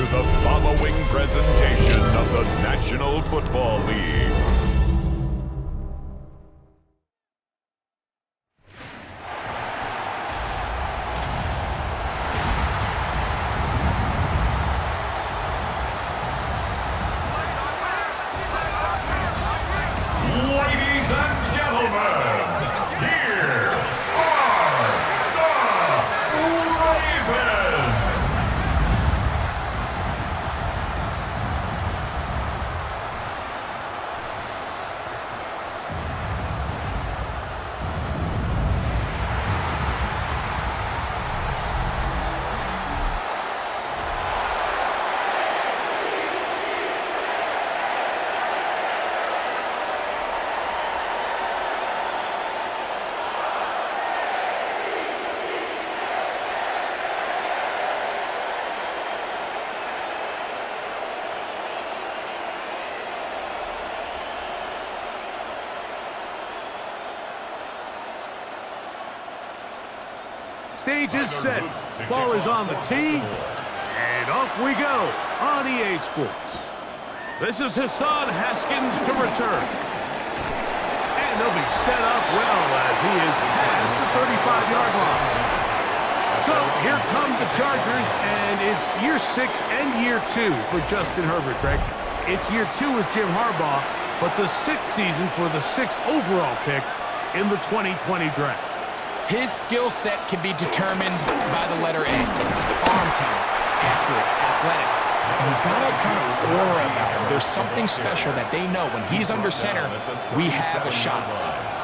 to the following presentation of the National Football League. Ladies and gentlemen, here are the Ravens. Stage is set. Ball is on the tee. And off we go on EA Sports. This is Hassan Haskins to return. And they'll be set up well as he is past the 35-yard line. So here come the Chargers, and it's year 6 and year 2 for Justin Herbert, Greg. It's year 2 with Jim Harbaugh, but the 6th season for the 6th overall pick in the 2020 draft. His skill set can be determined by the letter A. Arm talent, accurate, athletic. And he's got a kind of aura about him. There's something special that they know when he's under center, we have a shot.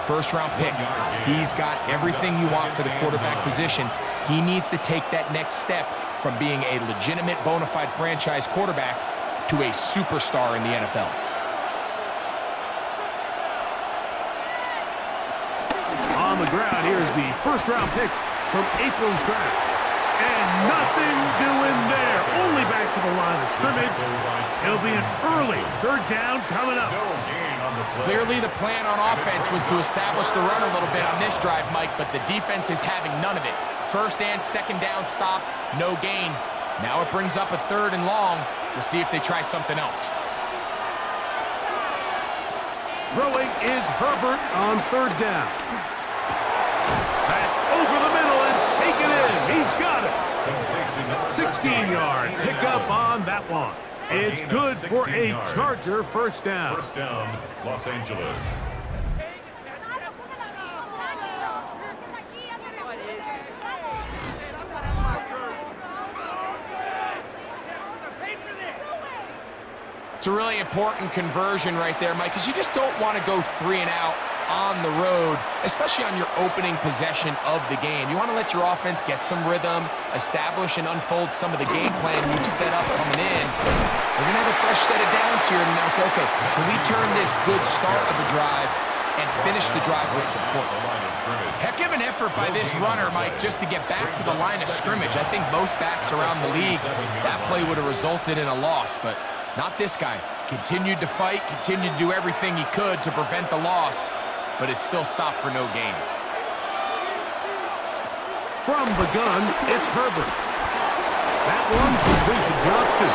First-round pick. He's got everything you want for the quarterback position. He needs to take that next step from being a legitimate, bona fide franchise quarterback to a superstar in the NFL. On the ground, here's the first-round pick from April's draft. And nothing doing there. Only back to the line of scrimmage. It'll be an early third down coming up. Clearly the plan on offense was to establish the run a little bit on this drive, Mike, but the defense is having none of it. First and second down stop, no gain. Now it brings up a third and long. We'll see if they try something else. Throwing is Herbert on third down. That's over the middle and taken in. He's got it. 16-yard pickup on that one. It's good for a Charger first down. First down, Los Angeles. It's a really important conversion right there, Mike, because you just don't want to go 3 and out on the road, especially on your opening possession of the game. You want to let your offense get some rhythm, establish and unfold some of the game plan you've set up coming in. We're going to have a fresh set of downs here and now say, okay, can we turn this good start of the drive and finish the drive with some points? Heck of an effort by this runner, Mike, just to get back to the line of scrimmage. I think most backs around the league, that play would have resulted in a loss, but not this guy. Continued to fight, continued to do everything he could to prevent the loss, but it still stopped for no gain. From the gun, it's Herbert. That one complete to Johnston.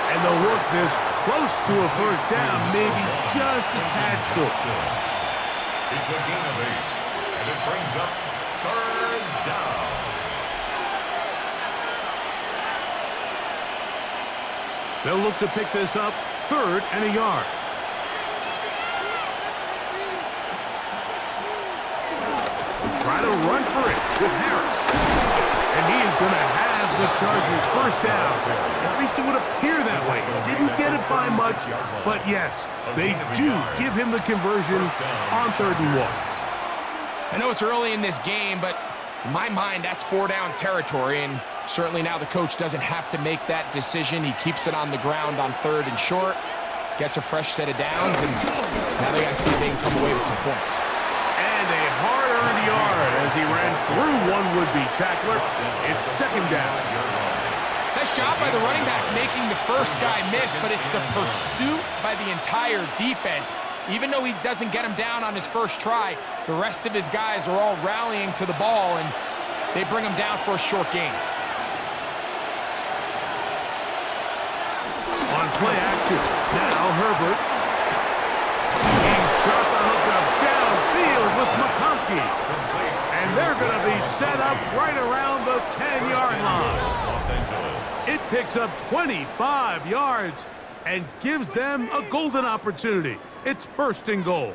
And they'll work this close to a first down, maybe just a tad short. It's a gain of 8, and it brings up third down. They'll look to pick this up, 3rd and a yard. Try to run for it with Harris. And he is going to have the Chargers first down. At least it would appear that way. Didn't get it by much, but yes, they do give him the conversion on 3rd and 1. I know it's early in this game, but in my mind, that's 4-down territory, and certainly now the coach doesn't have to make that decision. He keeps it on the ground on 3rd and short, gets a fresh set of downs, and now they got to see if they can come away with some points. And a hard-earned yard as he ran through one would-be tackler. It's 2nd down. Nice job by the running back making the first guy miss, but it's the pursuit by the entire defense. Even though he doesn't get him down on his first try, the rest of his guys are all rallying to the ball, and they bring him down for a short gain. play action. Now Herbert. He's got the hookup downfield with McConkey. And they're going to be set up right around the 10-yard line. Los Angeles. It picks up 25 yards and gives them a golden opportunity. It's 1st and goal.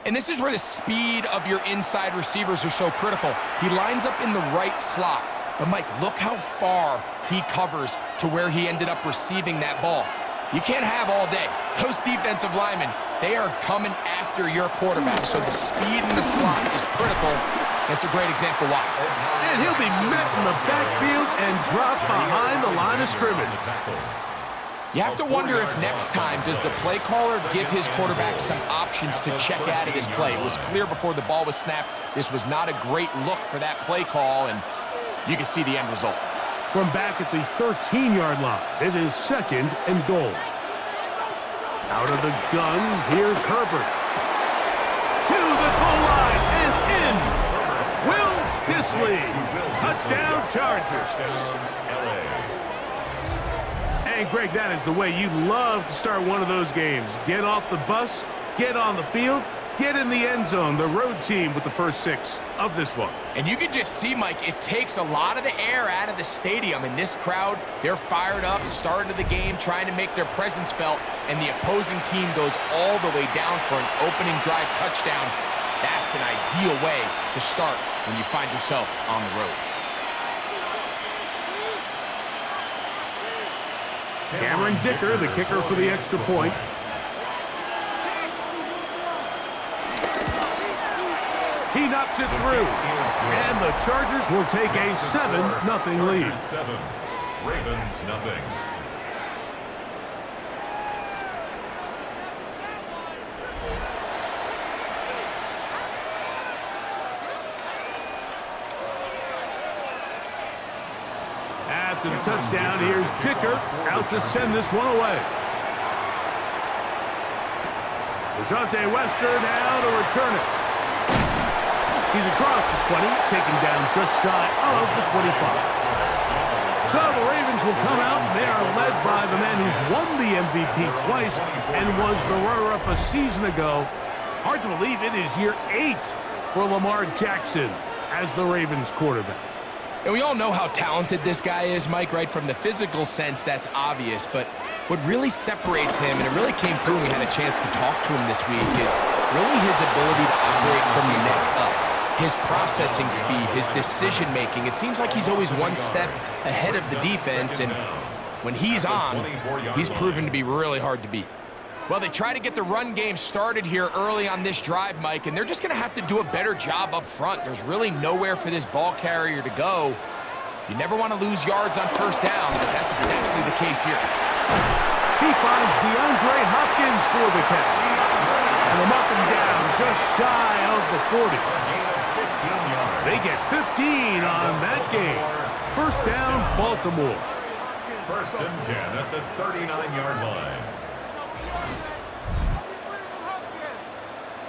And this is where the speed of your inside receivers are so critical. He lines up in the right slot. But, Mike, look how far he covers to where he ended up receiving that ball. You can't have all day. Those defensive linemen, they are coming after your quarterback. So the speed in the slot is critical. That's a great example why. And he'll be met in the backfield and dropped behind the line of scrimmage. You have to wonder if next time does the play caller give his quarterback some options to check out of this play. It was clear before the ball was snapped. This was not a great look for that play call, and you can see the end result. From back at the 13-yard line, it is 2nd and goal. Out of the gun, here's Herbert. To the goal line and in. Will Dissly. Touchdown Chargers. And Greg, that is the way you love to start one of those games. Get off the bus, get on the field, get in the end zone. The road team with the first 6 of this one. And you can just see, Mike, it takes a lot of the air out of the stadium. And this crowd, they're fired up, start of the game, trying to make their presence felt. And the opposing team goes all the way down for an opening drive touchdown. That's an ideal way to start when you find yourself on the road. Cameron Dicker, the kicker for the extra point. He knocks it through. And the Chargers will take a 7-0 lead. 7, Ravens nothing. After the touchdown, here's Dicker out to send this one away. DeJounte Wester now to return it. He's across the 20, taken down just shy of the 25. So the Ravens will come out. They are led by the man who's won the MVP twice and was the runner-up a season ago. Hard to believe it is year 8 for Lamar Jackson as the Ravens quarterback. And we all know how talented this guy is, Mike, right? From the physical sense, that's obvious. But what really separates him, and it really came through when we had a chance to talk to him this week, is really his ability to operate from the neck up. His processing speed, his decision-making. It seems like he's always one step ahead of the defense, and when he's on, he's proven to be really hard to beat. Well, they try to get the run game started here early on this drive, Mike, and they're just going to have to do a better job up front. There's really nowhere for this ball carrier to go. You never want to lose yards on first down, but that's exactly the case here. He finds DeAndre Hopkins for the catch. And them up and down just shy of the 40. They get 15 on that game. First down, Baltimore. 1st and 10 at the 39-yard line.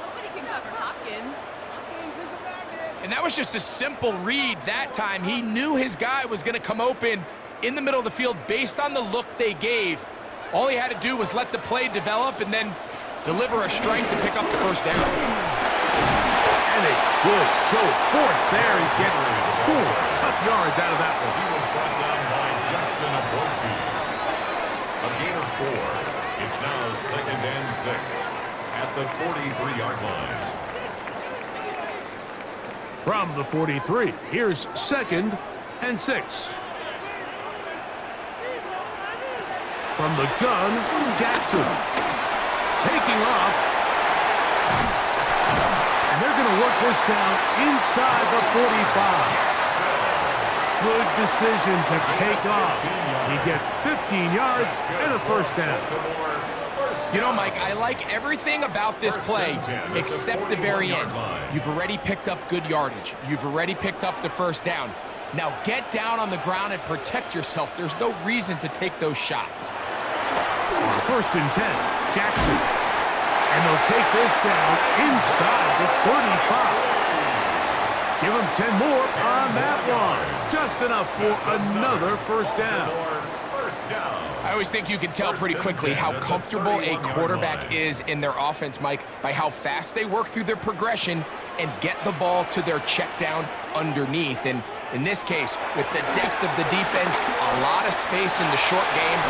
Nobody can cover Hopkins. And that was just a simple read that time. He knew his guy was going to come open in the middle of the field based on the look they gave. All he had to do was let the play develop and then deliver a strike to pick up the first down. And a good show of force there. He gets 4 tough yards out of that one. He was brought down by Justin Abreu. A gain of 4. It's now 2nd and 6 at the 43-yard line. From the 43, here's 2nd and 6. From the gun, Jackson. Taking off. And they're going to work this down inside the 45. Good decision to take off. He gets 15 yards and a first down. You know, Mike, I like everything about this play except the very end. You've already picked up good yardage. You've already picked up the first down. Now get down on the ground and protect yourself. There's no reason to take those shots. 1st and 10, Jackson. And they'll take this down inside the 35. Give him 10 more on that one. Just enough for another first down. I always think you can tell pretty quickly how comfortable a quarterback is in their offense, Mike, by how fast they work through their progression and get the ball to their check down underneath. And in this case, with the depth of the defense, a lot of space in the short game,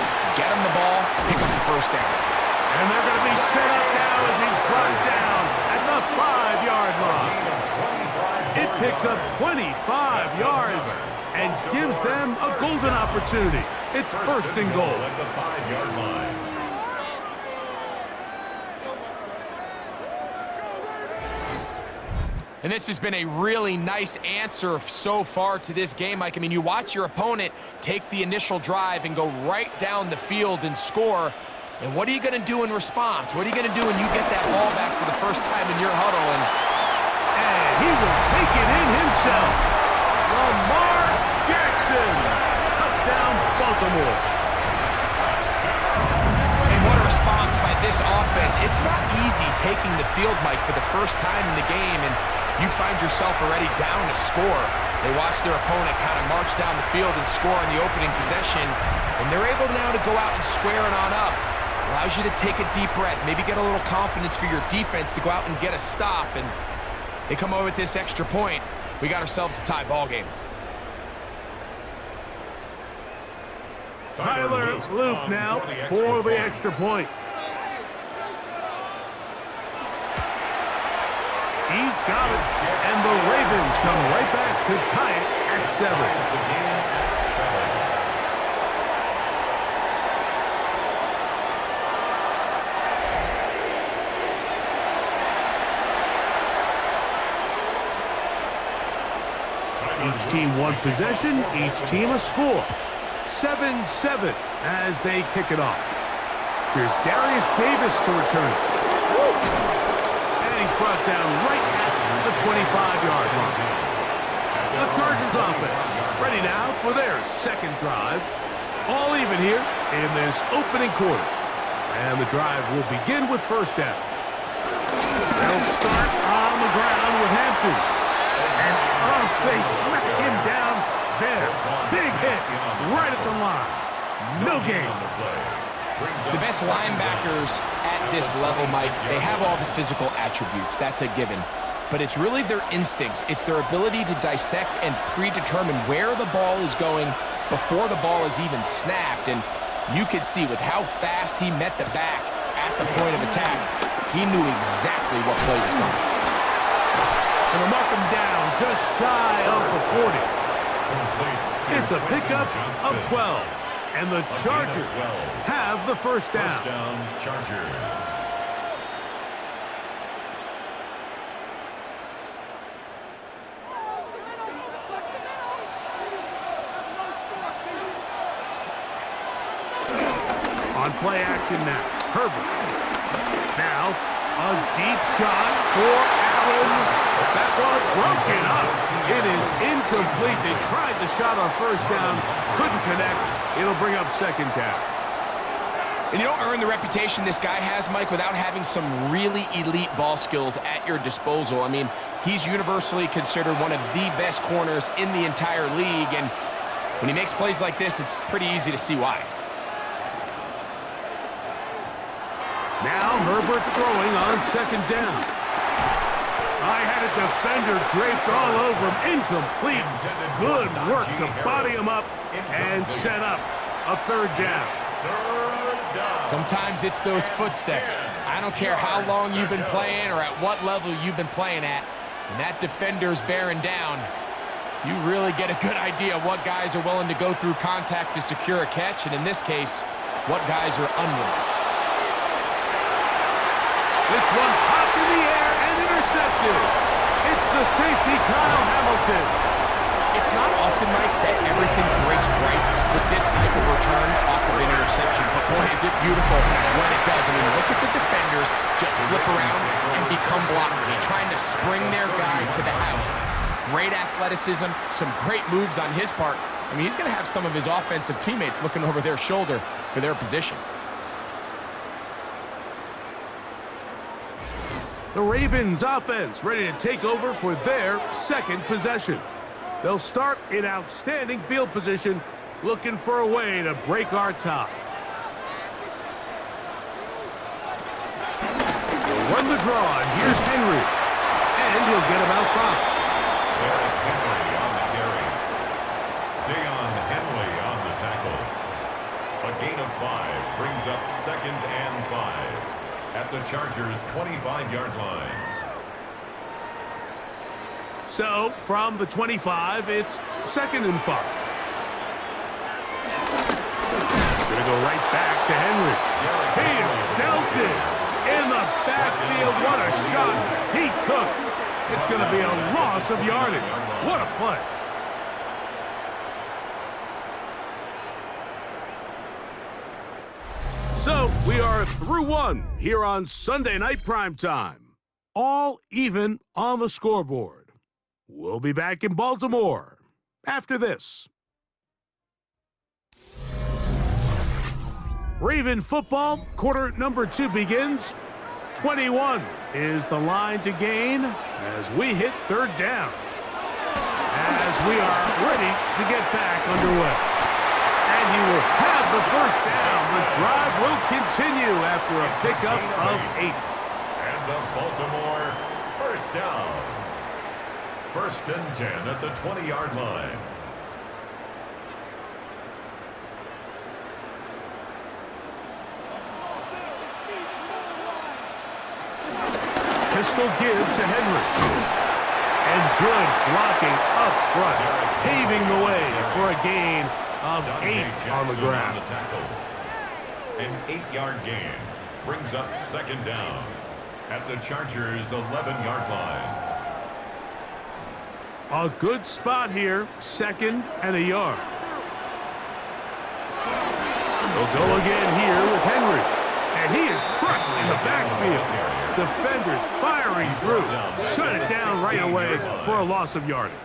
get him the ball, pick up the first down. And they're going to be set up now as he's brought down at the 5-yard line. It picks up 25 yards and gives them a golden opportunity. It's first and goal. At the 5-yard line. And this has been a really nice answer so far to this game, Mike. I mean, you watch your opponent take the initial drive and go right down the field and score. And what are you going to do in response? What are you going to do when you get that ball back for the first time in your huddle? And he will take it in himself. Lamar Jackson. Touchdown, Baltimore. And what a response by this offense. It's not easy taking the field, Mike, for the first time in the game, and you find yourself already down to score. They watch their opponent kind of march down the field and score in the opening possession, and they're able now to go out and square it on up. Allows you to take a deep breath, maybe get a little confidence for your defense to go out and get a stop, and they come over with this extra point. We got ourselves a tie ball game. Tyler Luke now for the extra point. He's got it, and the Ravens come right back to tie it at 7. Each team one possession, each team a score. 7-7 as they kick it off. Here's Darius Davis to return it. And he's brought down right at the 25-yard line. The Chargers offense ready now for their second drive. All even here in this opening quarter. And the drive will begin with first down. They'll start on the ground with Hampton. And they smack him down there. Big hit right at the line. No gain. The best linebackers at this level, Mike, they have all the physical attributes. That's a given. But it's really their instincts. It's their ability to dissect and predetermine where the ball is going before the ball is even snapped. And you could see with how fast he met the back at the point of attack, he knew exactly what play was coming. And they'll mark him down just shy of the 40. It's a pickup of 12. And the Chargers have the first down. First down, Chargers. On play action now. Herbert. Now, a deep shot for Allen. That one broken up. It is incomplete. They tried the shot on first down. Couldn't connect. It'll bring up second down. And you don't earn the reputation this guy has, Mike, without having some really elite ball skills at your disposal. I mean, he's universally considered one of the best corners in the entire league. And when he makes plays like this, it's pretty easy to see why. Now Herbert throwing on second down. I had a defender draped all over him. Incomplete. Good work to body him up and set up a third down. Sometimes it's those footsteps. I don't care how long you've been playing or at what level you've been playing at. When that defender's bearing down, you really get a good idea of what guys are willing to go through contact to secure a catch, and in this case, what guys are unwilling. This one popped in the air and intercepted. It's the safety, Kyle Hamilton. It's not often, Mike, that everything breaks right for this type of return off of an interception, but boy, is it beautiful when it does. I mean, look at the defenders just flip around and become blockers, trying to spring their guy to the house. Great athleticism, some great moves on his part. I mean, he's going to have some of his offensive teammates looking over their shoulder for their position. The Ravens offense ready to take over for their second possession. They'll start in outstanding field position, looking for a way to break our tie. They'll run the draw, and here's Henry. And he'll get about 5. Derrick Henry on the carry. Deion Henley on the tackle. A gain of 5 brings up 2nd and 5 at the Chargers' 25-yard line. So, from the 25, it's 2nd and 5. Gonna go right back to Henry. He is belted in the backfield. What a shot he took. It's going to be a loss of yardage. What a play. So, we are through 1 here on Sunday Night Primetime. All even on the scoreboard. We'll be back in Baltimore after this. Raven football, quarter number 2 begins. 21 is the line to gain as we hit 3rd down. As we are ready to get back underway. And he will have the 1st down. The drive will continue after a pickup of 8. And the Baltimore 1st down. 1st and 10 at the 20-yard line. Pistol give to Henry. And good blocking up front, paving the way for a gain of 8 on the ground. An 8-yard gain brings up 2nd down at the Chargers' 11-yard line. A good spot here, 2nd and a yard. They'll go again here with Henry. And he is crushed in the backfield. Defenders firing through. Shut it down right away for a loss of yardage.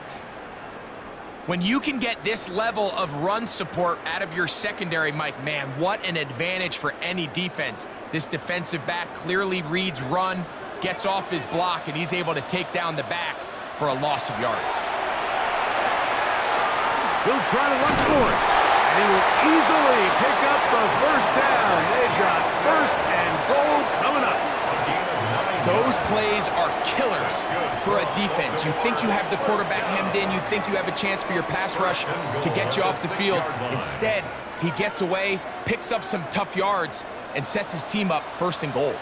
When you can get this level of run support out of your secondary, Mike, man, what an advantage for any defense. This defensive back clearly reads run, gets off his block, and he's able to take down the back for a loss of yards. He'll try to run for it. And he will easily pick up the 1st down. They've got 1st and goal coming up. Those plays are killers for a defense. You think you have the quarterback hemmed in. You think you have a chance for your pass rush to get you off the field. Instead, he gets away, picks up some tough yards, and sets his team up 1st and goal.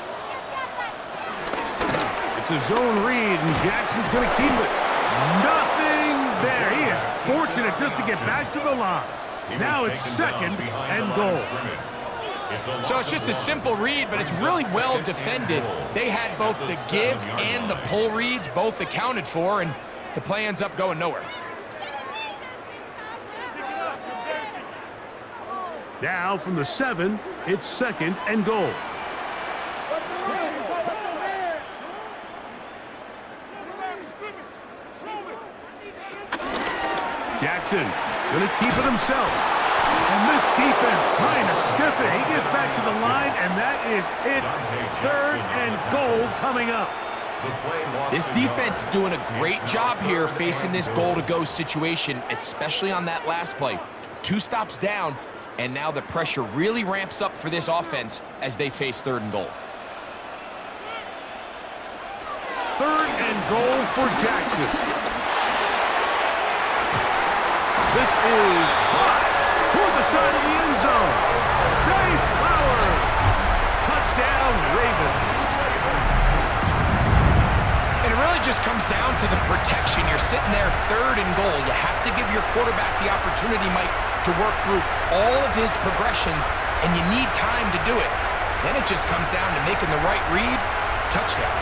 It's a zone read, and Jackson's going to keep it. Nothing there. He is fortunate just to get back to the line. Now it's 2nd and goal. So it's just a simple read, but it's really well defended. They had both the give and the pull reads both accounted for, and the play ends up going nowhere. Now from the 7, it's 2nd and goal. Jackson going to keep it himself. And this defense trying to stiff it. He gets back to the line, and that is it. 3rd and goal coming up. This defense doing a great job here facing this goal-to-go situation, especially on that last play. 2 stops down, and now the pressure really ramps up for this offense as they face 3rd and goal. 3rd and goal for Jackson. This is high toward the side of the end zone. Jay Flowers. Touchdown, Ravens. And it really just comes down to the protection. You're sitting there 3rd and goal. You have to give your quarterback the opportunity, Mike, to work through all of his progressions, and you need time to do it. Then it just comes down to making the right read. Touchdown.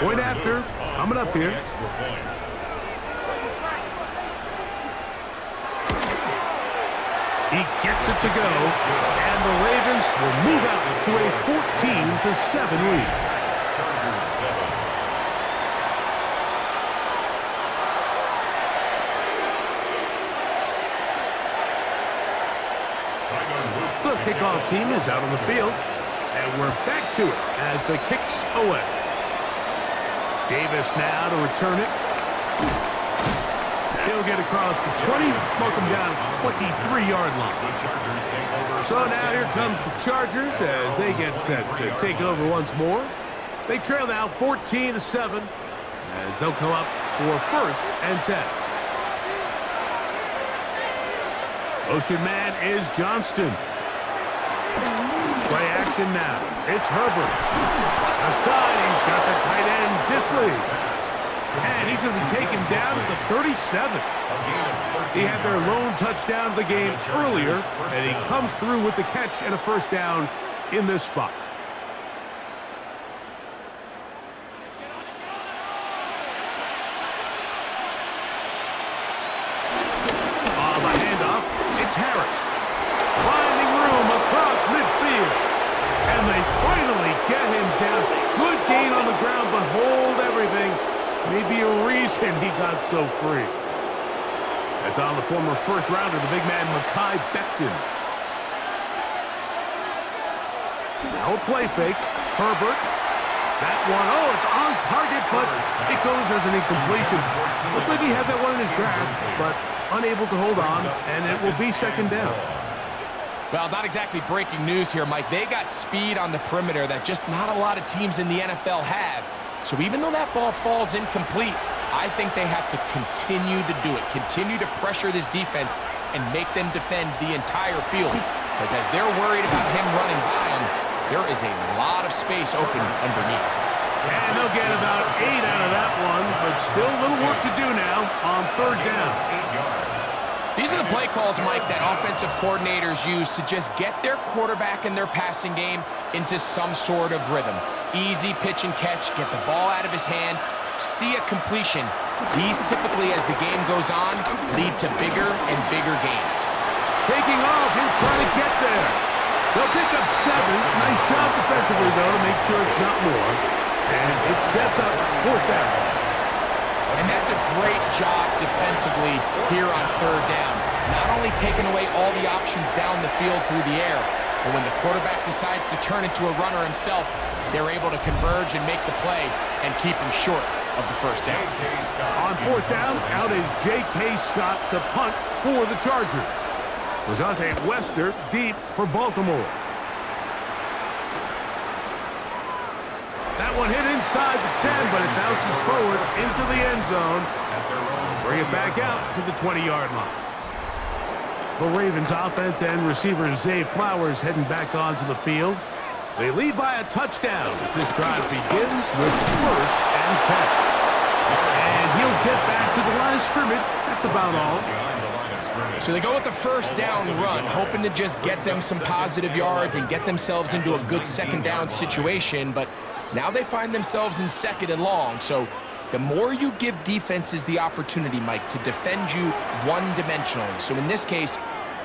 Point after, coming up here. He gets it to go, and the Ravens will move out to a 14-7 lead. kickoff team is out on the field. And we're back to it as the kick's away. Davis now to return it. He'll get across the 20, mark him down at the 23-yard line. So now here comes the Chargers as they get set to take over once more. They trail now 14-7 as they'll come up for 1st and 10. Motion man is Johnston. Play action now. It's Herbert. Aside, he's got the tight end, Disley. And he's going to be taken down at the 37. He had their lone touchdown of the game earlier, and he comes through with the catch and a 1st down in this spot. On the handoff, it's Harris. Finding room across midfield. And they finally get him down. Good gain on the ground, but hold everything. Maybe a reason he got so free. That's on the former 1st rounder, the big man, Mekhi Becton. Now a play fake. Herbert. That one, oh, it's on target, but it goes as an incompletion. Looked like he had that one in his grasp, but unable to hold on, and it will be 2nd down. Well, not exactly breaking news here, Mike. They got speed on the perimeter that just not a lot of teams in the NFL have. So even though that ball falls incomplete, I think they have to continue to do it, continue to pressure this defense and make them defend the entire field. Because as they're worried about him running by them, there is a lot of space open underneath. And they'll get about 8 out of that one, but still a little work to do now on 3rd down. These are the play calls, Mike, that offensive coordinators use to just get their quarterback and their passing game into some sort of rhythm. Easy pitch and catch, get the ball out of his hand, see a completion. These typically, as the game goes on, lead to bigger and bigger gains. Taking off, he'll try to get there. They'll pick up 7. Nice job defensively, though, to make sure it's not more. And it sets up 4th down. And that's a great job defensively here on 3rd down. Not only taking away all the options down the field through the air, but when the quarterback decides to turn into a runner himself, they're able to converge and make the play and keep him short of the 1st down. On 4th down, out is J.K. Scott to punt for the Chargers. Rajante Wester deep for Baltimore. That one hit inside the 10, but it bounces forward into the end zone. Bring it back out to the 20-yard line. The Ravens offense and receiver Zay Flowers heading back onto the field. They lead by a touchdown as this drive begins with 1st and 10. And he'll get back to the line of scrimmage. That's about all. So they go with the 1st down run, hoping to just get them some positive yards and get themselves into a good 2nd down situation, but now they find themselves in 2nd and long. So the more you give defenses the opportunity, Mike, to defend you one-dimensionally. So in this case,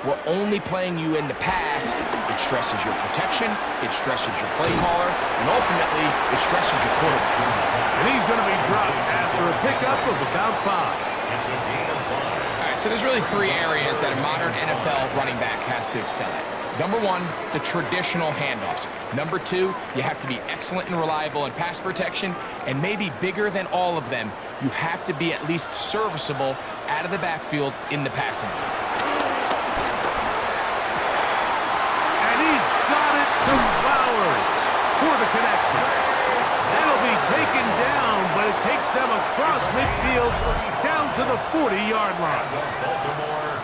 we're only playing you in the pass. It stresses your protection, it stresses your play caller, and ultimately, it stresses your quarterback. And he's going to be dropped after a pickup of about 5. All right, so there's really 3 areas that a modern NFL running back has to excel at. Number 1, the traditional handoffs. Number 2, you have to be excellent and reliable in pass protection, and maybe bigger than all of them, you have to be at least serviceable out of the backfield in the passing game. And he's got it to Flowers for the connection. That'll be taken down, but it takes them across midfield down to the 40-yard line.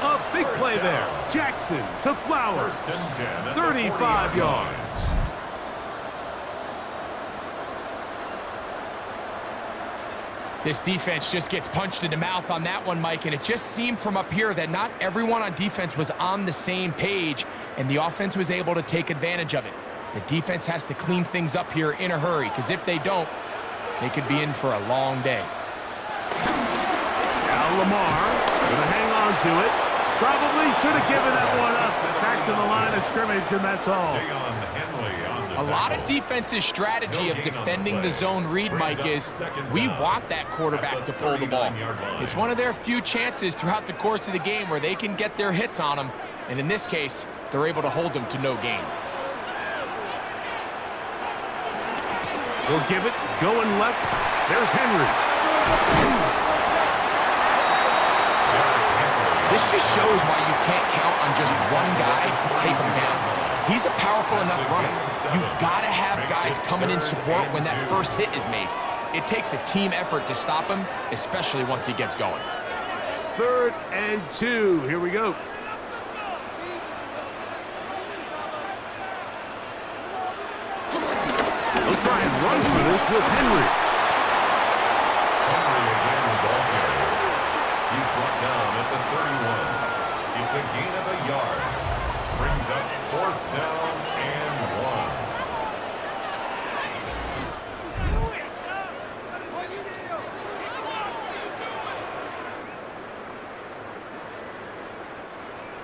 A big play there. Jackson to Flowers. 35 yards. This defense just gets punched in the mouth on that one, Mike, and it just seemed from up here that not everyone on defense was on the same page, and the offense was able to take advantage of it. The defense has to clean things up here in a hurry, because if they don't, they could be in for a long day. Now Lamar going to hang on to it. Probably should have given that one up. Back to the line of scrimmage, and that's all. A lot of defense's strategy of defending the zone read, Mike, is we want that quarterback to pull the ball. It's one of their few chances throughout the course of the game where they can get their hits on them. And in this case, they're able to hold them to no gain. We'll give it, going left. There's Henry. This just shows why you can't count on just one guy to take him down. He's a powerful enough runner. You gotta have guys coming in support when that first hit is made. It takes a team effort to stop him, especially once he gets going. 3rd and 2. Here we go. They'll try and run for this with Henry. Henry again, the ball carrier. He's brought down at the 31. It's a gain of a yard. Brings up 4th down and 1.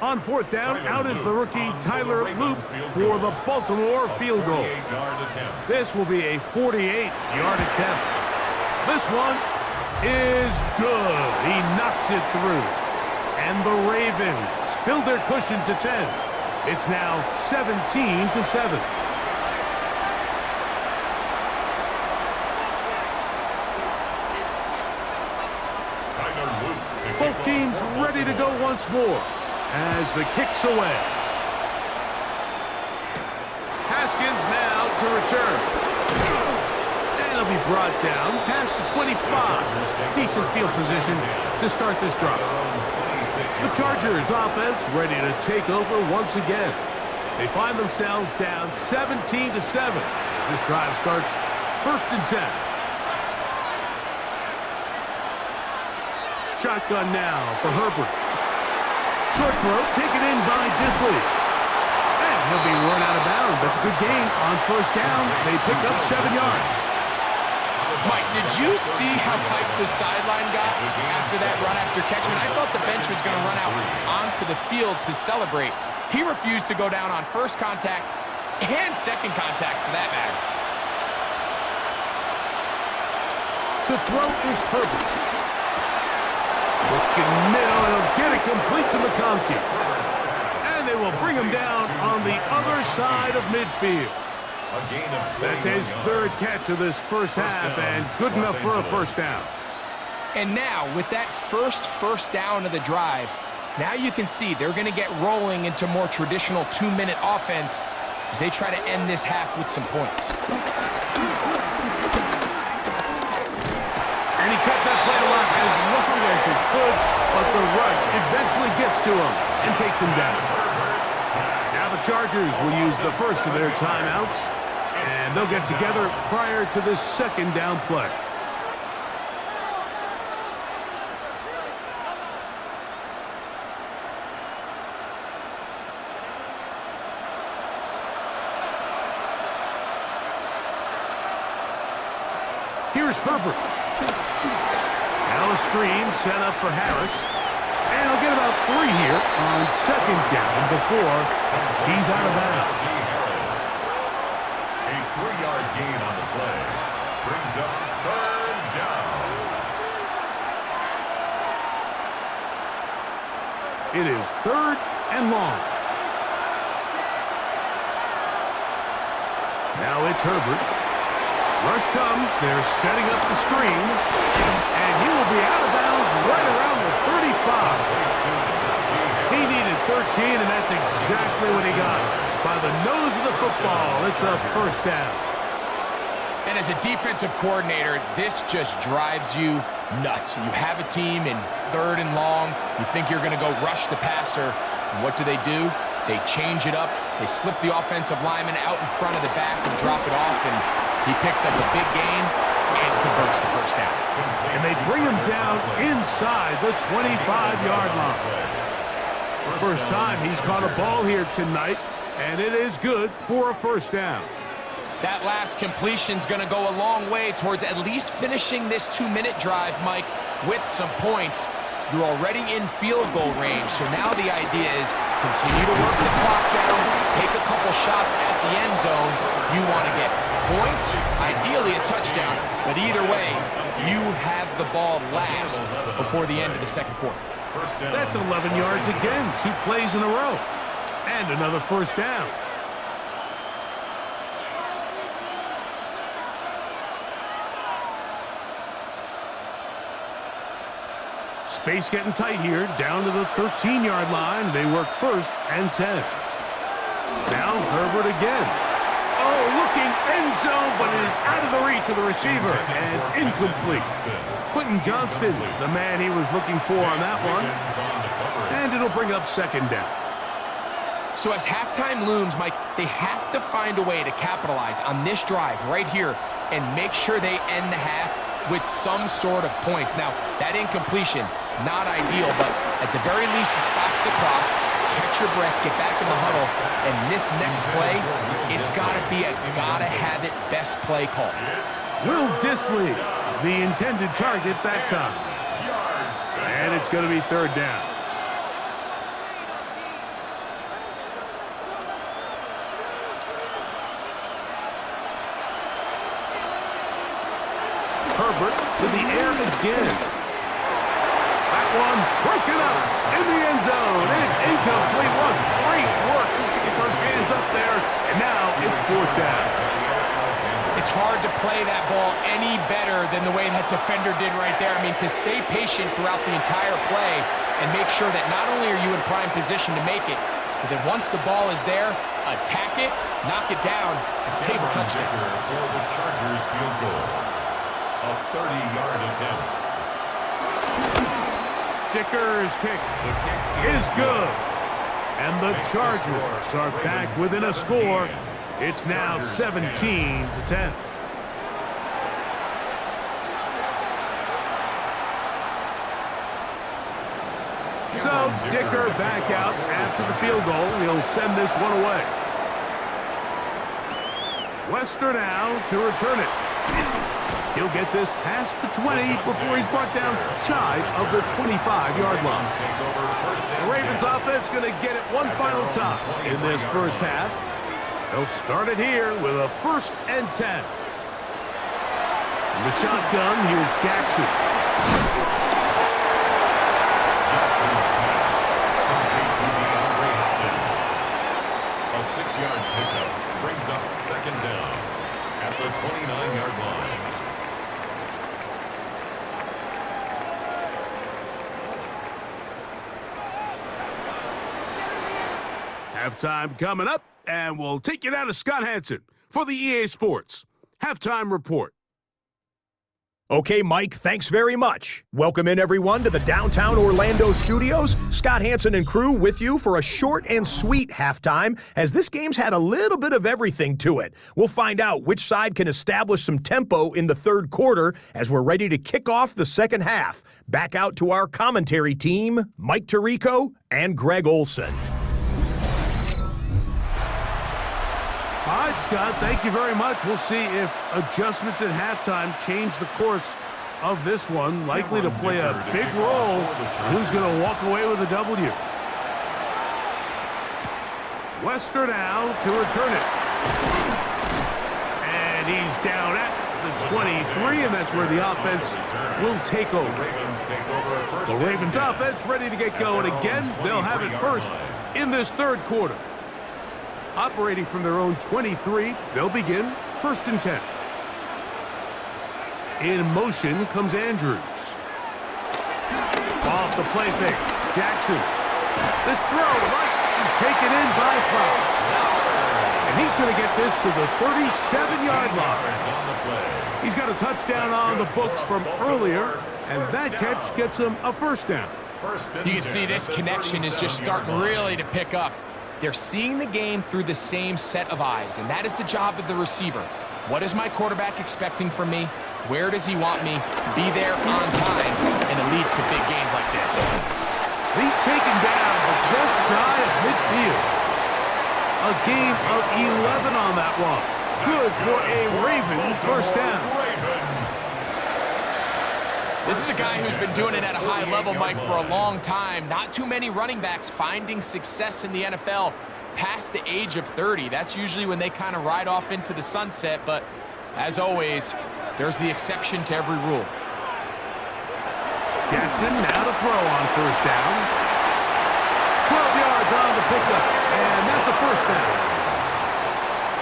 On 4th down, out is the rookie Tyler Loop for the Baltimore field goal. This will be a 48-yard attempt. This one is good. He knocks it through. And the Ravens build their cushion to 10. It's now 17-7. Both teams ready to go once more as the kick's away. Haskins now to return. And he'll be brought down past the 25. Decent field position to start this drive. The Chargers offense ready to take over once again. They find themselves down 17-7 as this drive starts 1st and 10. Shotgun now for Herbert. Short throw taken in by Disley. And he'll be run out of bounds. That's a good gain on 1st down. They pick up 7 yards. Mike, did you see how hyped the sideline got after that run after catch? I thought the bench was going to run out onto the field to celebrate. He refused to go down on 1st contact and 2nd contact for that matter. To throw is Herbert. Looking middle, and he'll get it complete to McConkey. And they will bring him down on the other side of midfield. That's his 3rd catch of this first half, and good enough for a 1st down. And now, with that first down of the drive, now you can see they're going to get rolling into more traditional 2-minute offense as they try to end this half with some points. And he cut that play a lot as long as he could, but the rush eventually gets to him and takes him down. Now the Chargers will use the first of their timeouts, and they'll get together prior to the 2nd down play. Here's Herbert. Now a screen set up for Harris. And he'll get about 3 here on 2nd down before he's out of bounds. A 3-yard gain on the play. Brings up 3rd down. It is 3rd and long. Now it's Herbert. Rush comes. They're setting up the screen. And he will be out of bounds right around the 35. He needed 13, and that's exactly what he got. By the nose of the football, it's a 1st down. And as a defensive coordinator, this just drives you nuts. You have a team in 3rd and long. You think you're going to go rush the passer. And what do? They change it up. They slip the offensive lineman out in front of the back and drop it off, and he picks up a big gain and converts the 1st down. And they bring him down inside the 25-yard line. First time he's caught a ball here tonight, and it is good for a 1st down. That last completion's going to go a long way towards at least finishing this 2-minute drive, Mike, with some points. You're already in field goal range, so now the idea is continue to work the clock down, take a couple shots at the end zone. You want to get points, ideally a touchdown, but either way, you have the ball last before the end of the 2nd quarter. That's 11 yards again, 2 plays in a row. And another first down. Space getting tight here, down to the 13-yard line. They work first and 10. Now Herbert again. Oh, looking end zone, but it is out of the reach of the receiver and incomplete. Quentin Johnston, the man he was looking for on that one. And it'll bring up second down. So as halftime looms, Mike, they have to find a way to capitalize on this drive right here and make sure they end the half with some sort of points. Now, that incompletion, not ideal, but at the very least, it stops the clock. Catch your breath, get back in the huddle, and this next play, it's got to be a gotta-have-it best play call. Will Dissly, the intended target that time. And it's going to be third down. Herbert to the air again. That one broken up in the end zone. It's incomplete. What great work just to get those hands up there. And now it's fourth down. It's hard to play that ball any better than the way that defender did right there. I mean, to stay patient throughout the entire play and make sure that not only are you in prime position to make it, but then once the ball is there, attack it, knock it down, and save a touchdown. For the Chargers field goal. A 30-yard attempt. Dicker's kick is good. And the Chargers are back within a score. It's now 17-10. So Dicker back out after the field goal. He'll send this one away. Wester now to return it. He'll get this past the 20 before he's brought down shy of the 25-yard line. The Ravens offense going to get it one final time in this first half. They'll start it here with a first and 10. In the shotgun, here's Jackson. A 6-yard pickup brings up second down at the 29-yard line. Halftime coming up, and we'll take you down to Scott Hanson for the EA Sports Halftime Report. Okay, Mike, thanks very much. Welcome in, everyone, to the downtown Orlando studios. Scott Hanson and crew with you for a short and sweet halftime, as this game's had a little bit of everything to it. We'll find out which side can establish some tempo in the third quarter as we're ready to kick off the second half. Back out to our commentary team, Mike Tirico and Greg Olson. All right, Scott, thank you very much. We'll see if adjustments at halftime change the course of this one. Likely to play a big role. Who's going to walk away with a W? Wester now to return it. And he's down at the 23, and that's where the offense will take over. The Ravens offense ready to get going again. They'll have it first in this third quarter. Operating from their own 23, they'll begin first and 10. In motion comes Andrews. Off the play fake, Jackson. This throw right is taken in by Flower. And he's going to get this to the 37-yard line. He's got a touchdown on the books from earlier, and that catch gets him a first down. You can see this connection is just starting really to pick up. They're seeing the game through the same set of eyes, and that is the job of the receiver. What is my quarterback expecting from me? Where does he want me? Be there on time, and it leads to big gains like this. He's taken down, but just shy of midfield. A gain of 11 on that one. Good for a Raven first down. This is a guy who's been doing it at a high level, Mike, for a long time. Not too many running backs finding success in the NFL past the age of 30. That's usually when they kind of ride off into the sunset, but as always, there's the exception to every rule. Jackson now to throw on first down. 12 yards on the pickup, and that's a first down.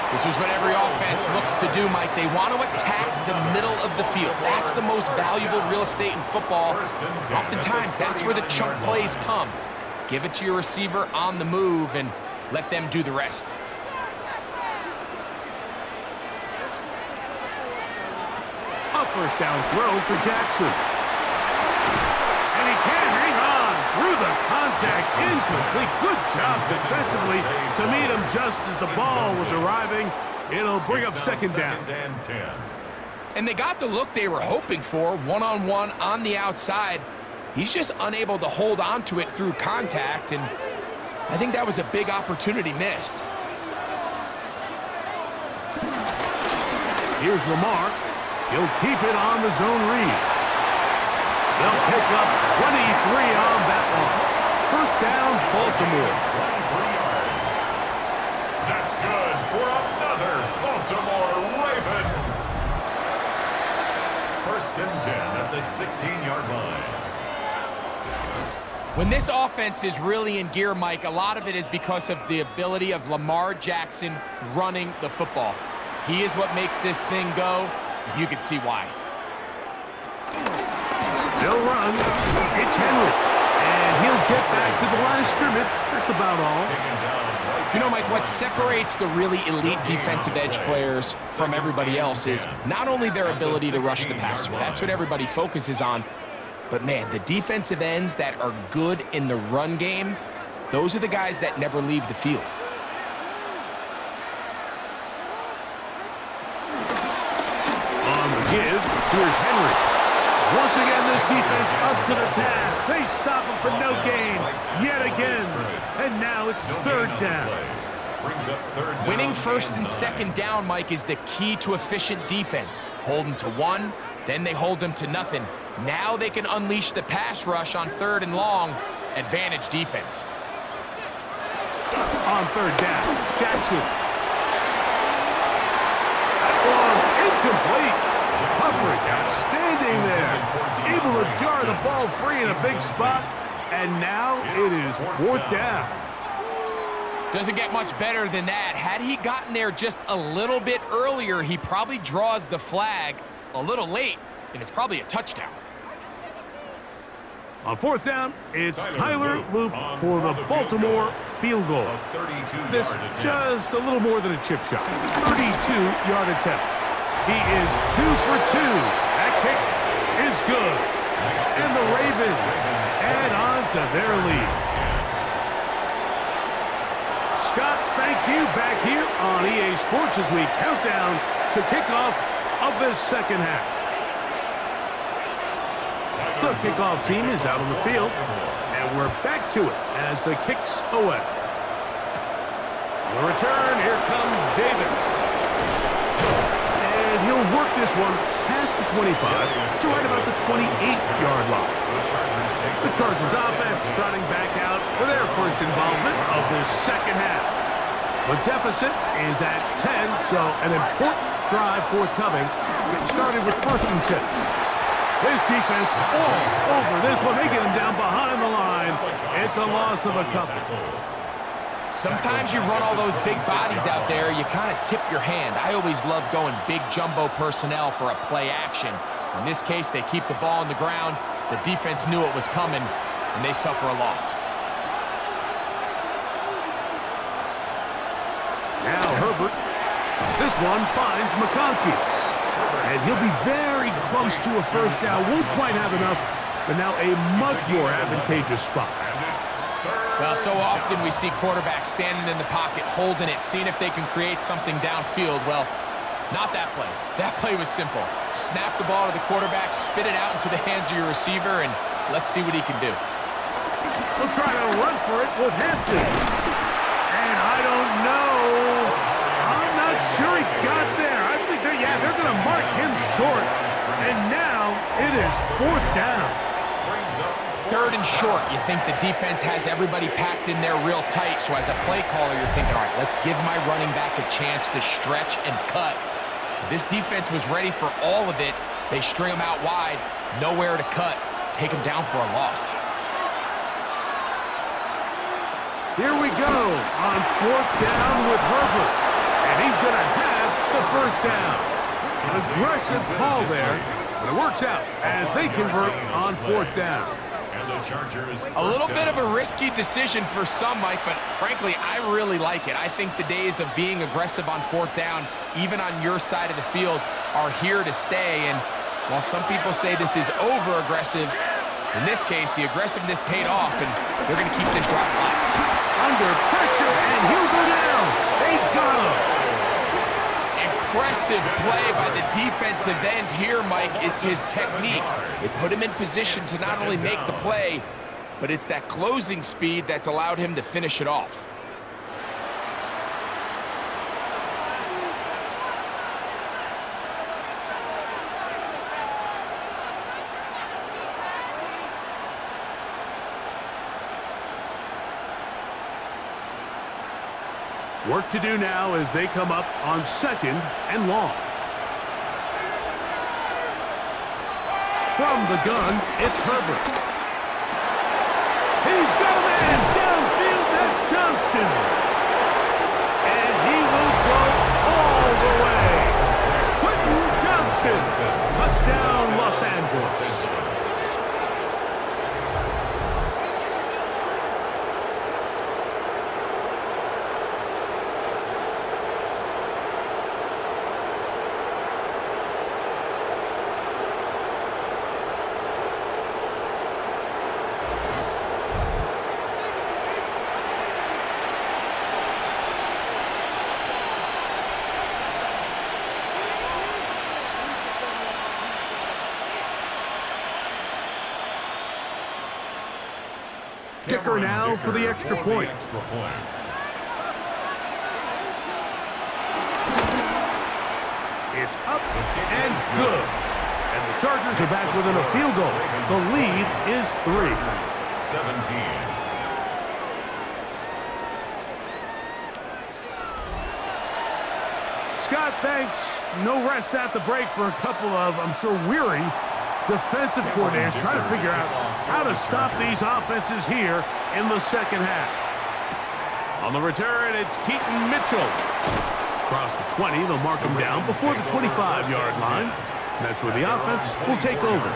This is what every offense looks to do, Mike. They want to attack the middle of the field. That's the most valuable real estate in football. Oftentimes, that's where the chunk plays come. Give it to your receiver on the move and let them do the rest. A first down throw for Jackson. And he can't hang on through the contact. Incomplete. Good job defensively to meet him just as the ball was arriving. It'll bring up second down. And they got the look they were hoping for, one-on-one on the outside. He's just unable to hold on to it through contact, and I think that was a big opportunity missed. Here's Lamar. He'll keep it on the zone read. They'll pick up 23 on that one. First down, Baltimore. 23 yards. That's good for another Baltimore Raven. First and 10 at the 16-yard line. When this offense is really in gear, Mike, a lot of it is because of the ability of Lamar Jackson running the football. He is what makes this thing go, and you can see why. They'll run. It's Henry. And he'll get back to the line of scrimmage. That's about all. You know, Mike, what separates the really elite defensive edge players from everybody else is not only their ability to rush the passer. That's what everybody focuses on. But, man, the defensive ends that are good in the run game, those are the guys that never leave the field. On the give, here's Henry. Once again, this defense up to the task. They stop him for no gain yet again. And now it's third down. Winning first and second down, Mike, is the key to efficient defense. Hold them to one, then they hold them to nothing. Now they can unleash the pass rush on third and long. Advantage defense. On third down, Jackson. Incomplete. Coverage outstanding there. Able to jar the ball free in a big spot. And now it is fourth down. Doesn't get much better than that. Had he gotten there just a little bit earlier, he probably draws the flag a little late, and it's probably a touchdown. On fourth down, it's Tyler Loop for the Baltimore field goal. This just a little more than a chip shot. 32-yard attempt. He is 2 for 2. That kick is good. And the Ravens add on to their lead. Scott, thank you back here on EA Sports as we count down to kickoff of this second half. The kickoff team is out on the field, and we're back to it as the kick's away. On the return, here comes Davis. And he'll work this one past the 25 to right about the 28-yard line. The Chargers offense trotting back out for their first involvement of this second half. The deficit is at 10, so an important drive forthcoming. Getting started with first and 10. This defense all over this one. They get him down behind the line. It's a loss of a couple. Sometimes you run all those big bodies out there, you kind of tip your hand. I always love going big jumbo personnel for a play action. In this case, they keep the ball on the ground. The defense knew it was coming, and they suffer a loss. Now Herbert. This one finds McConkey. And he'll be very close to a first down. Won't quite have enough, but now a much more advantageous spot. Well, so often we see quarterbacks standing in the pocket, holding it, seeing if they can create something downfield. Well, not that play. That play was simple. Snap the ball to the quarterback, spit it out into the hands of your receiver, and let's see what he can do. We'll try to run for it with Hampton. And I don't know. I'm not sure he got there. I think that, yeah, they're going to mark him short. And now it is fourth down. Third and short. You think the defense has everybody packed in there real tight. So as a play caller, you're thinking, all right, let's give my running back a chance to stretch and cut. This defense was ready for all of it. They string him out wide, nowhere to cut, take him down for a loss. Here we go on 4th down with Herbert. And he's going to have the 1st down. An aggressive call there, but it works out as they convert on 4th down. A little bit of a risky decision for some, Mike, but frankly, I really like it. I think the days of being aggressive on 4th down, even on your side of the field, are here to stay. And while some people say this is over-aggressive, in this case, the aggressiveness paid off, and they're going to keep this drive alive. Under pressure, and he'll go down. They got him. Impressive play by the defensive end here, Mike. It's his technique. It put him in position to not only make the play, but it's that closing speed that's allowed him to finish it off. Work to do now as they come up on 2nd and long. From the gun, it's Herbert. He's got a man downfield, that's Johnston. And he will go all the way. Quentin Johnston. Touchdown, Los Angeles. Kicker now for the extra point. It's up and good. And the Chargers are back within a field goal. The lead is 3. 17. Scott, thanks. No rest at the break for a couple of, I'm sure, weary defensive coordinators trying to figure out how to stop these offenses here in the 2nd half. On the return, it's Keaton Mitchell. Across the 20, they'll mark him down before the 25-yard line. And that's where the offense will take over.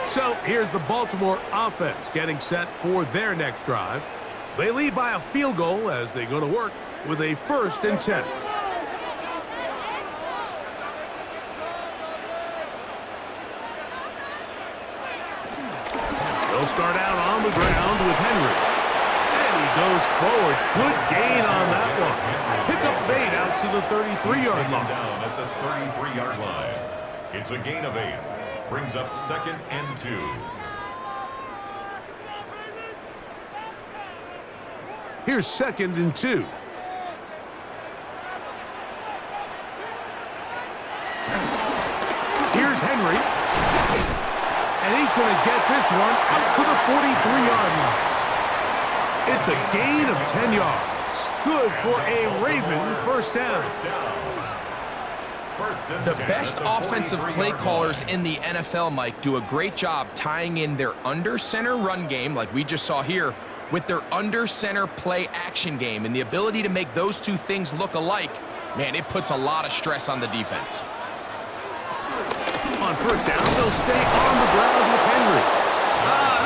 So here's the Baltimore offense getting set for their next drive. They lead by a field goal as they go to work with a 1st and 10. They'll start out on the ground with Henry. And he goes forward. Good gain on that one. Pick up 8 out to the 33-yard line. Down at the 33-yard line. It's a gain of 8. Brings up 2nd and 2. Here's 2nd and 2. Here's Henry. And he's going to get this one up to the 43-yard line. It's a gain of 10 yards. Good for a Raven 1st down. The best offensive play callers in the NFL, Mike, do a great job tying in their under-center run game, like we just saw here, with their under-center play action game. And the ability to make those two things look alike, man, it puts a lot of stress on the defense. On 1st down, they'll stay on the ground with Henry.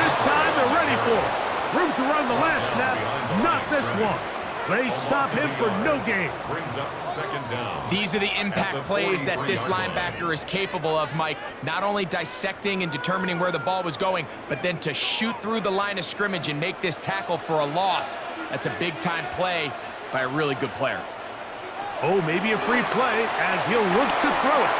This time they're ready for it. Room to run the last snap, not this one. They stop him for no gain. Brings up 2nd down. These are the impact plays that this linebacker is capable of, Mike. Not only dissecting and determining where the ball was going, but then to shoot through the line of scrimmage and make this tackle for a loss. That's a big-time play by a really good player. Oh, maybe a free play as he'll look to throw it.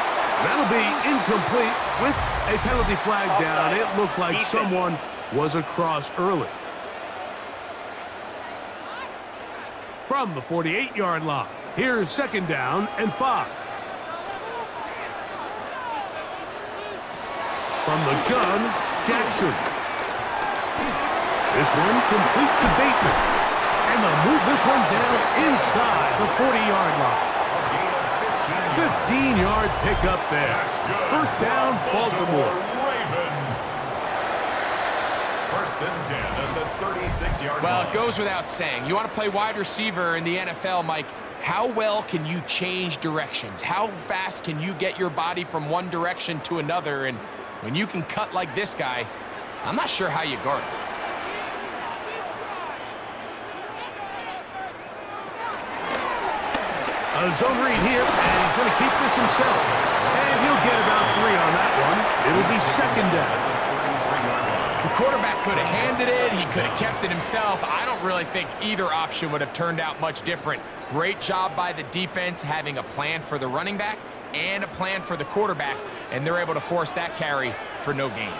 That'll be incomplete with a penalty flag down. It looked like someone was across early. From the 48-yard line, here's 2nd down and 5. From the gun, Jackson. This one complete to Bateman. And they'll move this one down inside the 40-yard line. 15-yard pickup there. 1st down, Baltimore. First and 10 at the 36-yard line. Well, it goes without saying. You want to play wide receiver in the NFL, Mike. How well can you change directions? How fast can you get your body from one direction to another? And when you can cut like this guy, I'm not sure how you guard him. A zone read here, and he's going to keep this himself. And he'll get about 3 on that one. It'll be second down. The quarterback could have handed it. He could have kept it himself. I don't really think either option would have turned out much different. Great job by the defense having a plan for the running back and a plan for the quarterback, and they're able to force that carry for no gain.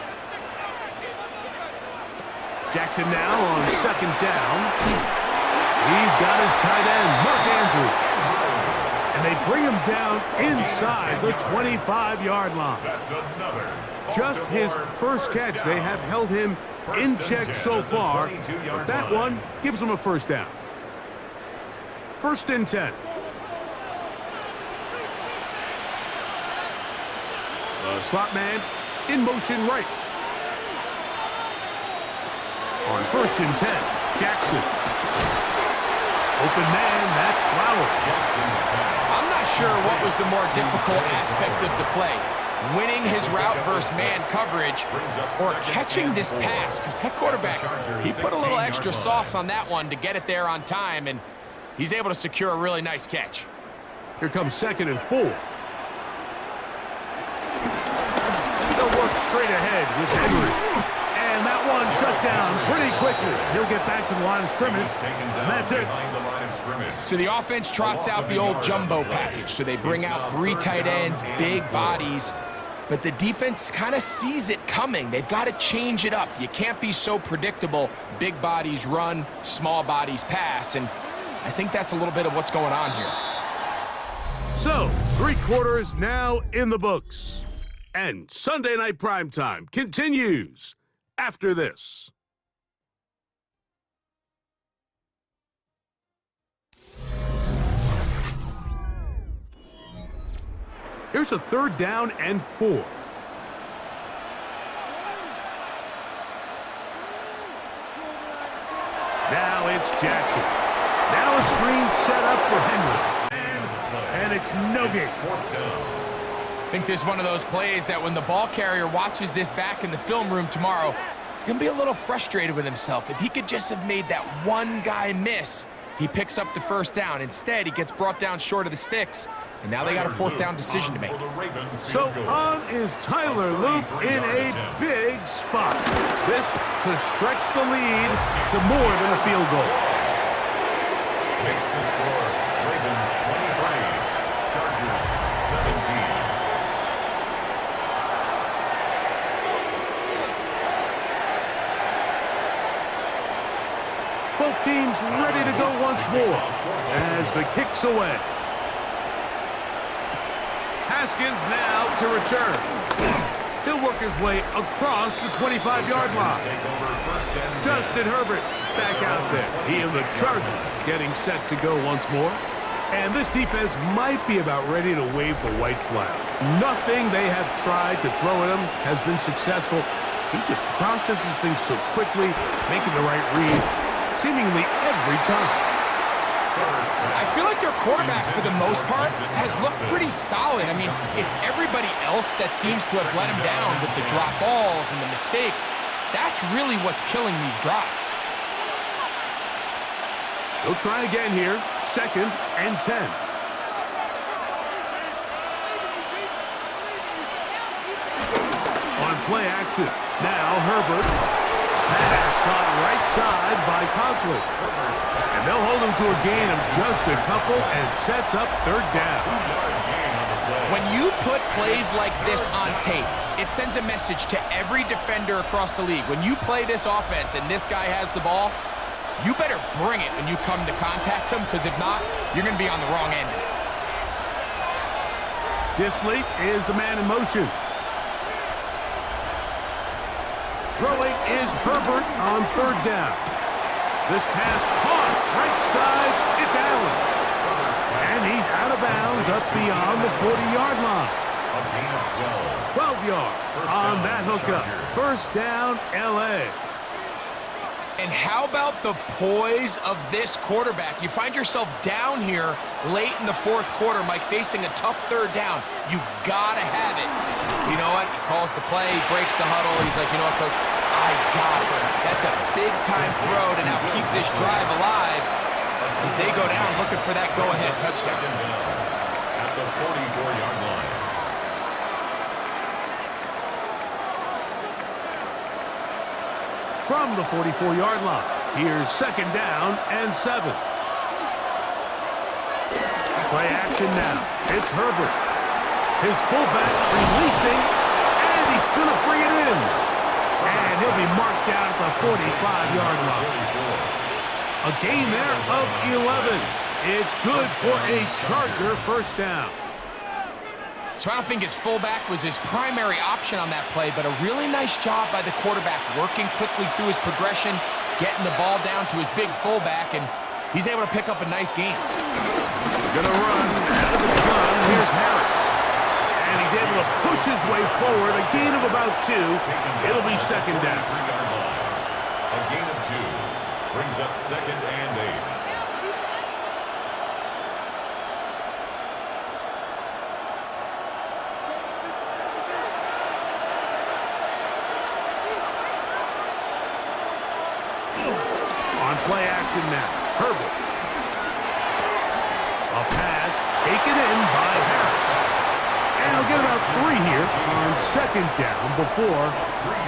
Jackson now on second down. He's got his tight end, Mark Andrews. And they bring him down inside the 25-yard line. That's another. Just his first catch. They have held him in check so far, but that one gives him a first down. First and 10. The slot man in motion right. On first and 10, Jackson. Open man, that's Flowers. I'm not sure what was the more difficult aspect of the play. Winning his route versus man coverage or catching this pass, because that quarterback, he put a little extra sauce on that one to get it there on time, and he's able to secure a really nice catch. Here comes second and 4. They'll work straight ahead with Henry. And that one shut down pretty quickly. He'll get back to the line of scrimmage, and that's it. So the offense trots out the old jumbo package. So they bring out 3 tight ends, big bodies, but the defense kind of sees it coming. They've got to change it up. You can't be so predictable. Big bodies run, small bodies pass, and I think that's a little bit of what's going on here. So, 3 quarters now in the books. And Sunday Night Primetime continues after this. Here's a third down and 4. Now it's Jackson. Now a screen set up for Henry. And it's no gain. I think this is one of those plays that when the ball carrier watches this back in the film room tomorrow, he's going to be a little frustrated with himself. If he could just have made that one guy miss, he picks up the first down. Instead, he gets brought down short of the sticks, and now they got a 4th down decision to make. So on is Tyler Loop in a big spot. This to stretch the lead to more than a field goal. Makes the score Ravens 23, Chargers 17. Both teams ready to go once more as the kick's away. Haskins now to return. He'll work his way across the 25-yard line. Justin Herbert back out there. He and the Chargers getting set to go once more. And this defense might be about ready to wave the white flag. Nothing they have tried to throw at him has been successful. He just processes things so quickly, making the right read seemingly every time. I feel like their quarterback, for the most part, has looked pretty solid. I mean, it's everybody else that seems to have let him down with the drop balls and the mistakes. That's really what's killing these drives. They'll try again here. Second and 10. On play action. Now Herbert. Pass caught right side by Conklin. And they'll hold him to a gain of just a couple and sets up third down. When you put plays like this on tape, it sends a message to every defender across the league. When you play this offense and this guy has the ball, you better bring it when you come to contact him, because if not, you're going to be on the wrong end of it. Disley is the man in motion. Throwing is Herbert on third down. This pass caught right side. It's Allen. And he's out of bounds up beyond the 40-yard line. 12 yards on that hookup. First down, L.A. And how about the poise of this quarterback? You find yourself down here late in the fourth quarter, Mike, facing a tough third down. You've got to have it. You know what? He calls the play, he breaks the huddle. He's like, you know what, Coach? I got it. That's a big-time throw to now keep this drive alive as they go down looking for that go-ahead touchdown. At the 44-yard line. From the 44-yard line, here's 2nd down and 7. Play action now. It's Herbert. His fullback releasing, and he's going to bring it in. And he'll be marked down at the 45-yard line. A gain there of 11. It's good for a Charger first down. So I don't think his fullback was his primary option on that play, but a really nice job by the quarterback working quickly through his progression, getting the ball down to his big fullback, and he's able to pick up a nice gain. Gonna run out of the gun. Here's Harris. And he's able to push his way forward. A gain of about 2. It'll be 2nd down. A gain of 2 brings up 2nd and 8. On play action now, Herbert. A pass taken in by Harris. And he'll get about 3 here on 2nd down before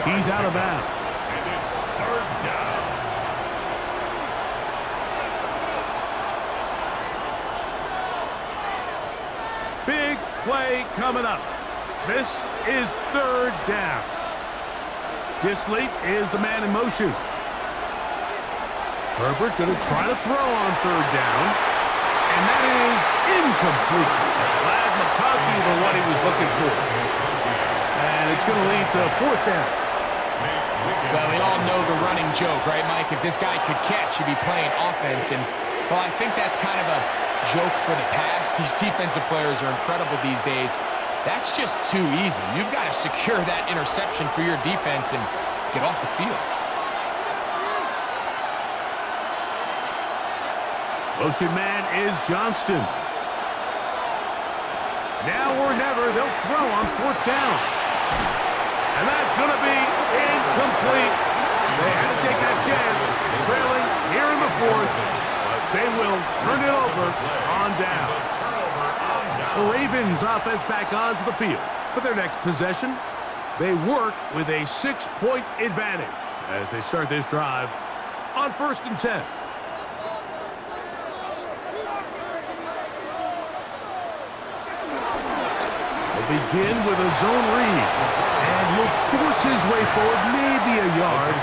he's out of bounds. And it's 3rd down. Big play coming up. This is 3rd down. Disley is the man in motion. Herbert going to try to throw on 3rd down. And that is incomplete. Glad McConkey is what he was looking for. And it's going to lead to 4th down. Well, we all know the running joke, right, Mike? If this guy could catch, he'd be playing offense. And, well, I think that's kind of a joke for the past. These defensive players are incredible these days. That's just too easy. You've got to secure that interception for your defense and get off the field. Motion man is Johnston. Now or never, they'll throw on 4th down. And that's going to be incomplete. They had to take that chance, trailing here in the 4th, but they will turn it over on down. The Ravens offense back onto the field for their next possession. They work with a 6-point advantage as they start this drive on 1st and 10. Begin with a zone read, and he'll force his way forward, maybe a yard.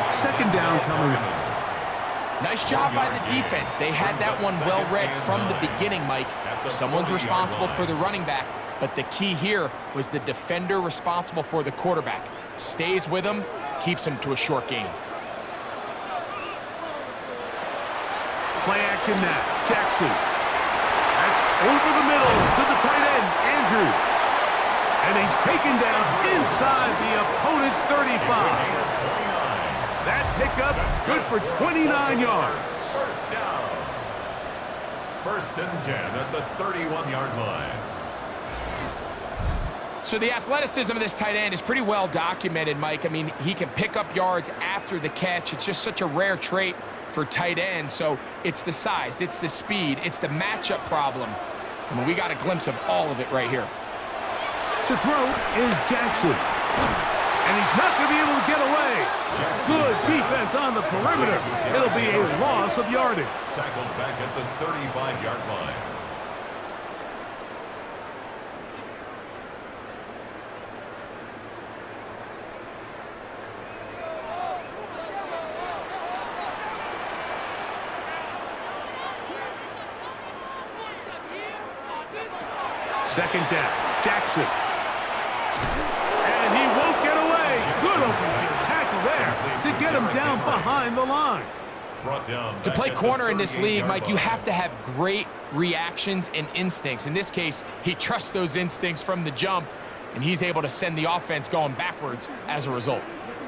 2nd down coming up. Nice job by the defense. They had that one well read from the beginning, Mike. Someone's responsible for the running back, but the key here was the defender responsible for the quarterback. Stays with him, keeps him to a short gain. Play action now. Jackson. That's over the middle to the tight end, Andrews. And he's taken down inside the opponent's 35. That pickup good for 29 yards. 1st down. 1st and 10 at the 31-yard line. So the athleticism of this tight end is pretty well documented, Mike. I mean, he can pick up yards after the catch. It's just such a rare trait for tight ends. So it's the size, it's the speed, it's the matchup problem. I mean, we got a glimpse of all of it right here. To throw is Jackson. And he's not going to be able to get away. Good defense on the perimeter. It'll be a loss of yardage. Tackled back at the 35-yard line. Second down, Jackson. And he won't get away. Good open field tackle there to get him down behind the line. To play corner in this league, Mike, you have to have great reactions and instincts. In this case, he trusts those instincts from the jump, and he's able to send the offense going backwards as a result.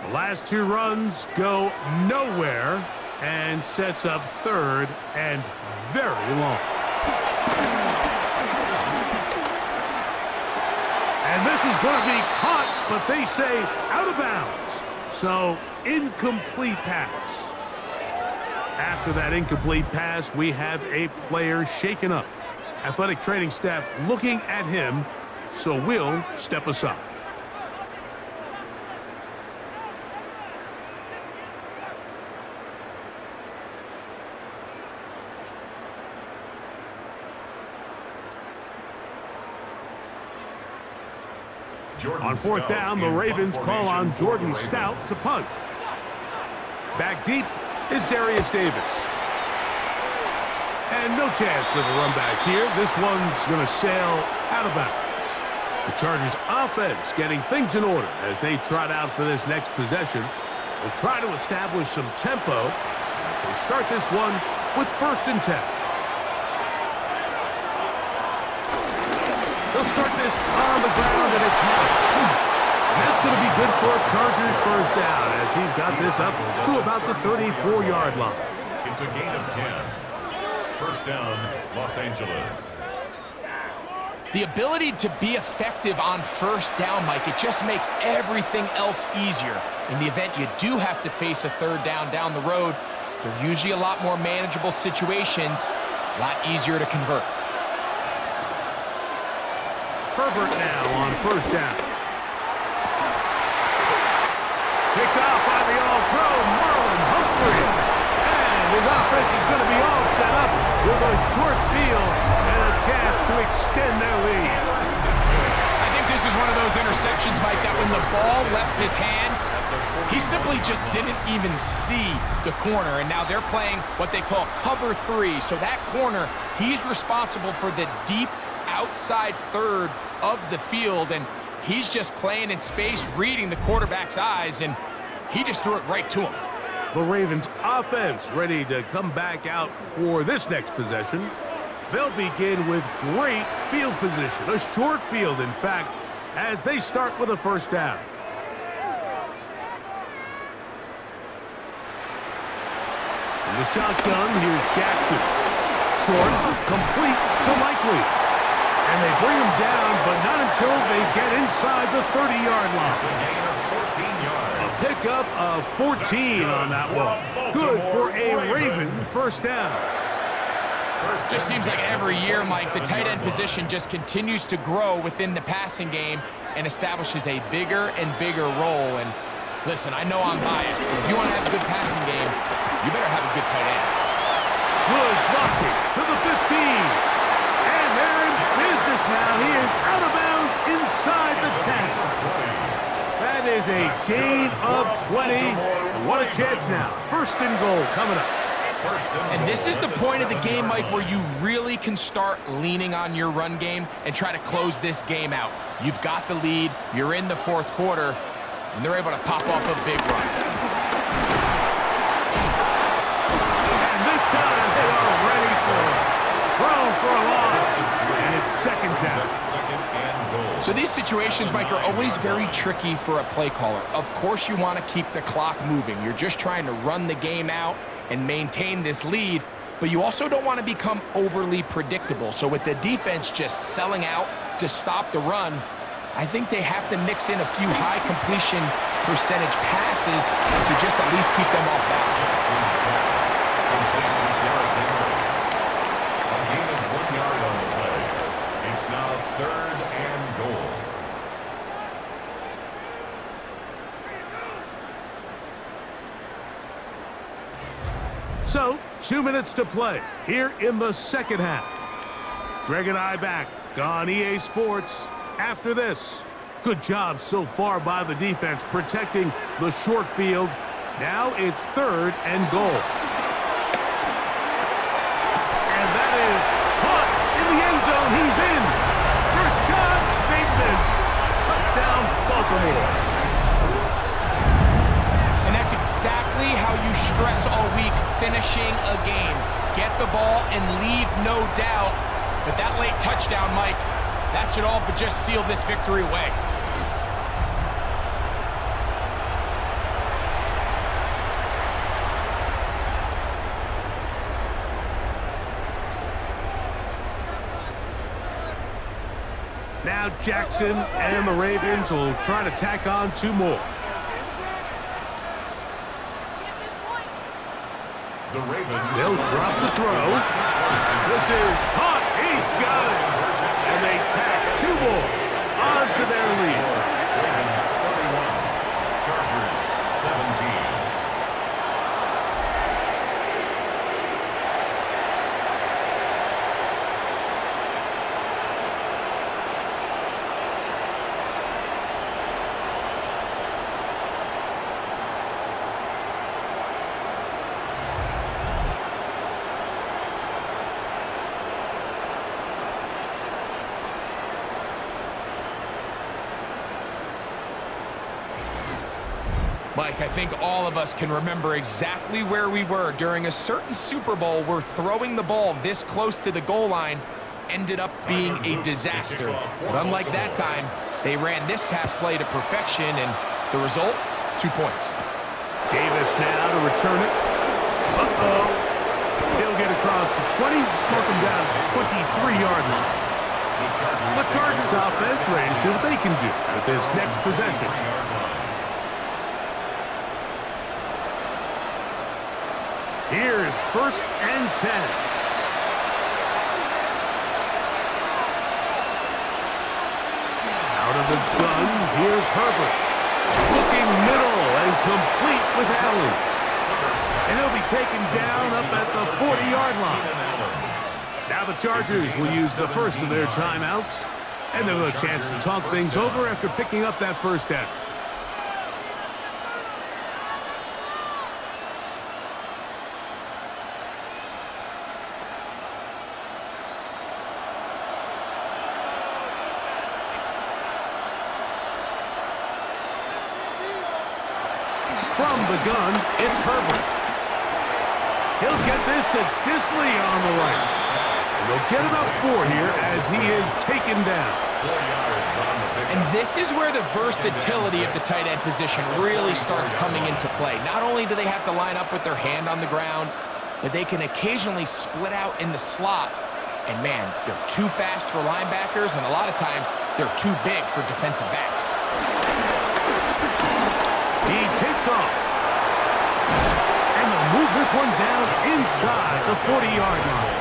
The last two runs go nowhere and sets up third and very long. And this is going to be caught, but they say out of bounds. So, incomplete pass. After that incomplete pass, we have a player shaken up. Athletic training staff looking at him, so we'll step aside. On fourth down, the Ravens call on Jordan Stout to punt. Back deep is Darius Davis. And no chance of a run back here. This one's going to sail out of bounds. The Chargers offense getting things in order as they trot out for this next possession. They'll try to establish some tempo as they start this one with 1st and 10. They'll start this on the ground, and it's half. And that's going to be good for Chargers first down as he's got this up to about the 34-yard line. It's a gain of 10. First down, Los Angeles. The ability to be effective on first down, Mike, it just makes everything else easier. In the event you do have to face a 3rd down the road, they're usually a lot more manageable situations, a lot easier to convert. Herbert now on 1st down. Picked off by the all-pro Marlon Humphrey. And his offense is going to be all set up with a short field and a chance to extend their lead. I think this is one of those interceptions, Mike, that when the ball left his hand, he simply just didn't even see the corner. And now they're playing what they call cover 3. So that corner, he's responsible for the deep outside 3rd of the field, and he's just playing in space, reading the quarterback's eyes, and he just threw it right to him. The Ravens offense ready to come back out for this next possession. They'll begin with great field position, a short field, in fact, as they start with a 1st down. In the shotgun, here's Jackson. Short, complete to Likely. And they bring him down, but not until they get inside the 30-yard line. A pickup of 14 on that one. Good for a Raven first down. Just seems like every year, Mike, the tight end position just continues to grow within the passing game and establishes a bigger and bigger role. And listen, I know I'm biased, but if you want to have a good passing game, you better have a good tight end. Good blocking to the 15. And they're in business now. He is out of bounds inside the 10. That is a gain of 20. And what a chance now. 1st and goal coming up. And this is the point of the game, Mike, where you really can start leaning on your run game and try to close this game out. You've got the lead. You're in the 4th quarter, and they're able to pop off a big run. And this time they are ready for it. Throw for a loss, and it's 2nd down. So these situations, Mike, are always very tricky for a play caller. Of course you want to keep the clock moving. You're just trying to run the game out and maintain this lead, but you also don't want to become overly predictable. So with the defense just selling out to stop the run, I think they have to mix in a few high completion percentage passes to just at least keep them off balance. So, 2 minutes to play here in the 2nd half. Greg and I back on EA Sports after this. Good job so far by the defense protecting the short field. Now it's 3rd and goal. And that is caught in the end zone. He's in. Rashad Bateman. Touchdown, Baltimore. Exactly how you stress all week finishing a game. Get the ball and leave no doubt. But that late touchdown, Mike, that should all but just seal this victory away. Now Jackson and the Ravens will try to tack on 2 more. The Ravens. They'll drop to throw. This is caught. He's got it. And they tack 2 more onto their lead. Ravens 31, Chargers 17. Mike, I think all of us can remember exactly where we were during a certain Super Bowl where throwing the ball this close to the goal line ended up being a disaster. But unlike that time, they ran this pass play to perfection, and the result, 2 points. Davis now to return it. Uh-oh. He'll get across the 20, mark him down at the 23-yard line. The Chargers offense ready to see what they can do with this next possession. Here's 1st and 10. Out of the gun, here's Herbert. Looking middle and complete with Allen. And he'll be taken down up at the 40-yard line. Now the Chargers will use the first of their timeouts, and they'll have a chance to talk things over after picking up that first down. From the gun, it's Herbert. He'll get this to Disley on the right. And they'll get about 4 here as he is taken down. And this is where the versatility of the tight end position really starts coming into play. Not only do they have to line up with their hand on the ground, but they can occasionally split out in the slot. And man, they're too fast for linebackers, and a lot of times they're too big for defensive backs. He takes off. And they'll move this one down inside the 40-yard line.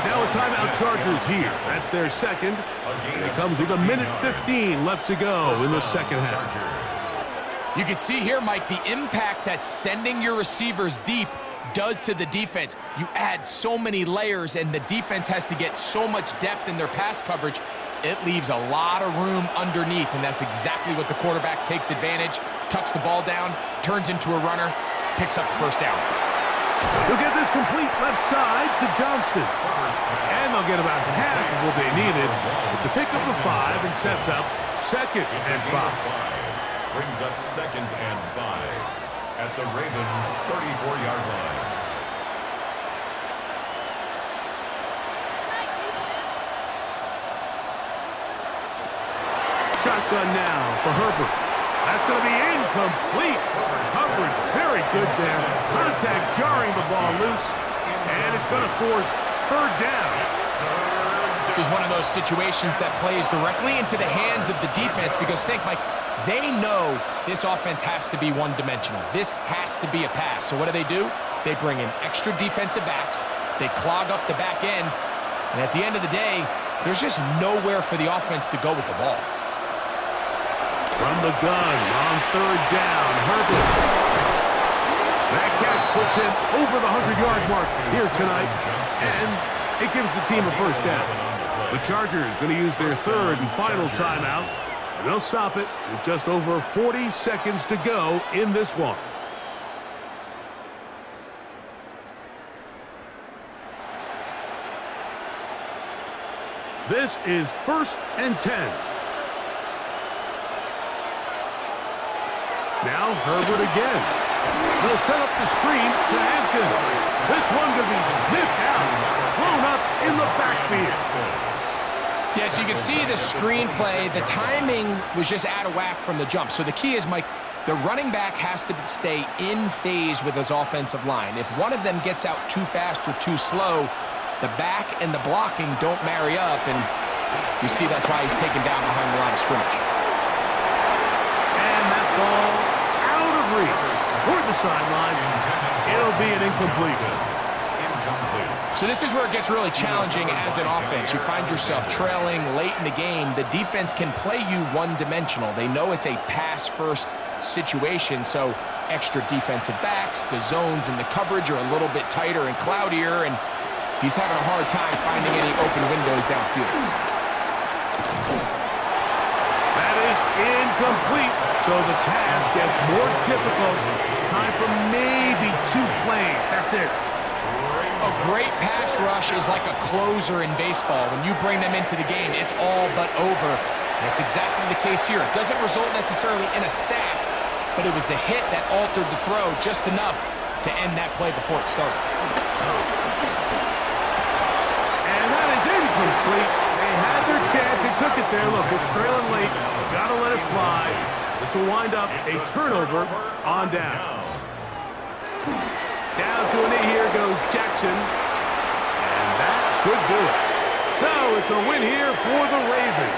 Now a timeout Chargers here. That's their second. And it comes with 1:15 left to go in the second half. You can see here, Mike, the impact that sending your receivers deep does to the defense. You add so many layers, and the defense has to get so much depth in their pass coverage. It leaves a lot of room underneath, and that's exactly what the quarterback takes advantage, tucks the ball down, turns into a runner, picks up the first down. He'll get this complete left side to Johnston. And they'll get about half of what they needed. It's a pickup of 5 and sets up 2nd and 5. Brings up 2nd and 5 at the Ravens' 34-yard line. Shotgun now for Herbert. That's going to be incomplete. Coverage very good there. Contact jarring the ball loose. And it's going to force 3rd down. This is one of those situations that plays directly into the hands of the defense because think, Mike, they know this offense has to be one-dimensional. This has to be a pass. So what do? They bring in extra defensive backs. They clog up the back end. And at the end of the day, there's just nowhere for the offense to go with the ball. From the gun on 3rd down, Herbert. That catch puts him over the 100-yard mark here tonight, and it gives the team a first down. The Chargers going to use their 3rd and final timeout, and they'll stop it with just over 40 seconds to go in this one. This is 1st and 10. Now Herbert again. They'll set up the screen to Hampton. This one could be sniffed out, blown up in the backfield. Yeah, so you can see the screenplay, the timing was just out of whack from the jump. So the key is, Mike, the running back has to stay in phase with his offensive line. If one of them gets out too fast or too slow, the back and the blocking don't marry up, and You see that's why he's taken down behind the line of scrimmage. And that ball out of reach toward the sideline. It'll be an incompletion. So this is where it gets really challenging as an offense. You find yourself trailing late in the game. The defense can play you one-dimensional. They know it's a pass-first situation, so extra defensive backs, the zones and the coverage are a little bit tighter and cloudier, and he's having a hard time finding any open windows downfield. That is incomplete, so the task gets more difficult. Time for maybe 2 plays. That's it. A great pass rush is like a closer in baseball. When you bring them into the game, it's all but over. That's exactly the case here. It doesn't result necessarily in a sack, but it was the hit that altered the throw just enough to end that play before it started. And that is incomplete. They had their chance. They took it there. Look, they're trailing late. Gotta let it fly. This will wind up a turnover on downs. Down to a knee here goes Jackson. And that should do it. So it's a win here for the Ravens.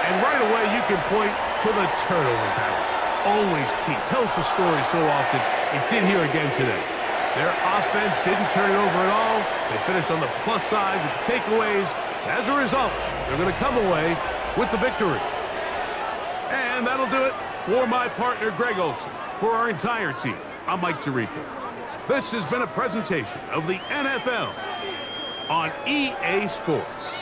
And right away you can point to the turnover pattern. Always key. Tells the story so often. It did here again today. Their offense didn't turn it over at all. They finished on the plus side with the takeaways. As a result, they're going to come away with the victory. And that'll do it for my partner Greg Olson. For our entire team, I'm Mike Tirico. This has been a presentation of the NFL on EA Sports.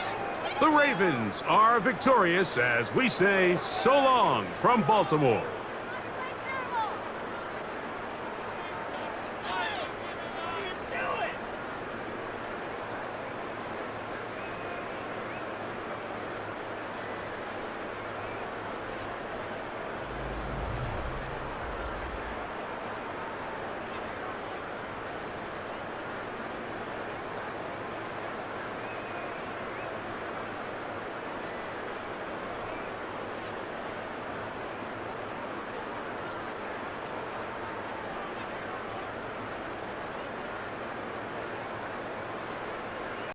The Ravens are victorious as we say so long from Baltimore.